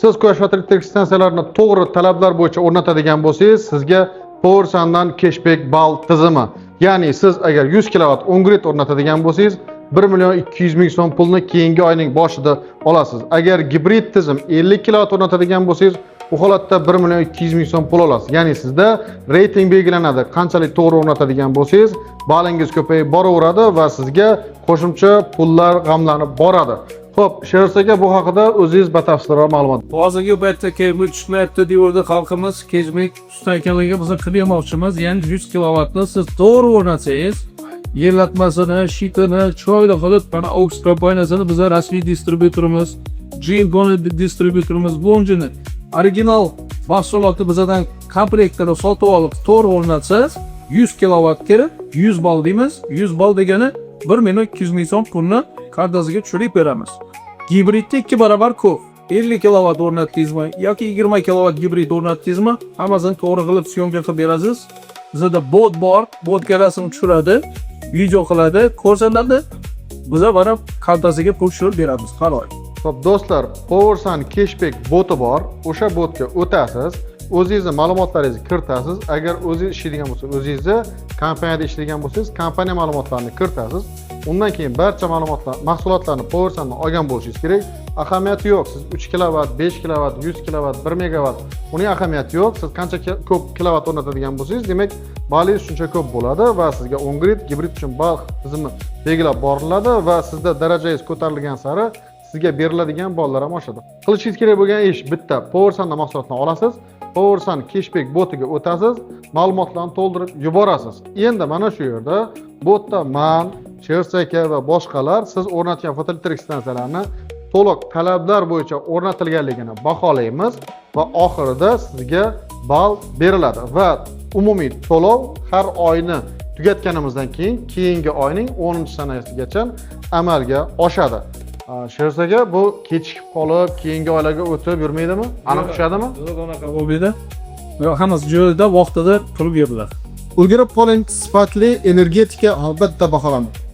siz quyosh elektrik stansiyalarini to'g'ri talablar bo'yicha o'rnatadigan bo'lsangiz, sizga Powersun'dan cashback ball tizimi. Ya'ni siz agar 100 kilovat on-grid o'rnatadigan bo'lsangiz, 1.200.000 so'm pulni keyingi oyning boshida olasiz. Agar gibrid tizim 50 kilovat o'rnatadigan bo'lsangiz, bu holatda 1.200.000 so'm pul olasiz. Ya'ni sizda reyting belgilanadi. Qanchalik to'g'ri o'rnatadigan bo'lsangiz, ballingiz ko'payib boraveradi va sizga qo'shimcha pullar g'amlanib boradi. Xo'p, Sherzaka bu haqida o'zingiz batafsilroq ma'lumot. Hozirgi paytda cashback tushmayapti deyordi xalqimiz. Cashback tushdan ekanligiga biz qilmoqchimiz. Ya'ni 100 kilovatni siz to'g'ri o'rnatsangiz, yerlatmasini, shitini, chiroyli qilib, mana Oxtra poynasini bizlar rasmiy distributorimiz, Jingon distributorimiz Bonjini original mahsulotni bizdan komplektini sotib olib, to'g'ri o'rnatsangiz, 100 kilovat kirib, 100 ball deymiz. 100 ball degani 1.200.000 so'm pulni kartasiga tushirib beramiz. Gibridda 2 barobar ko'p. 50 kilovat o'rnatdingizmi yoki 20 kilovat gibrid o'rnatdingizmi, hammasini to'g'ri qilib syomka qilib berasiz. Bizda bot bor, botga rasm tushiradi, video qiladi, ko'rsatadi. Biza mana kartasiga pul tushirib beramiz har oy. Xo'p, do'stlar, Powersun cashback boti bor. O'sha botga o'tasiz. O'zingizning ma'lumotlaringizni kiritasiz. Agar o'zingiz ishlaydigan bo'lsa, o'zingizni kompaniyada ishlaydigan bo'lsangiz, kompaniya ma'lumotlarini kiritasiz. Undan keyin barcha ma'lumotlar, mahsulotlarni Powersundan olgan bo'lishingiz kerak. Ahamiyati yo'q. Siz 3 kilovat, 5 kilovat, 100 kilovat, 1 megavat, uning ahamiyati yo'q. Siz qancha ko'p kilovat o'rnatadigan bo'lsangiz, demak, ballingiz shuncha ko'p bo'ladi va sizga on-grid, gibrid uchun ball tizimi belgilab boriladi va sizda darajangiz ko'tarilgan sari sizga beriladigan ballar ham oshadi. Qilishingiz kerak bo'lgan ish bitta. Powersundan mahsulotni olasiz, Powersun cashback botiga o'tasiz, ma'lumotlarni to'ldirib yuborasiz. Endi mana shu yerda botda man, Sherzaka va boshqalar siz o'rnatgan fotoelektrik stansiyalarni to'liq talablar bo'yicha o'rnatilganligini baholaymiz va oxirida sizga ball beriladi va umumiy to'lov har oyni tugatganimizdan keyin keyingi oyning 10-sanasigacha amalga oshadi. Sherzaka, bu kechikib qolib, keyingi oylarga o'tib yurmaydimi? Aniq tushadimi? Yo'q, unaqa bo'lmaydi. Hammasi joyida, vaqtida pul beriladi. Ulgurib qoling, sifatli energetika albatta baholanadi.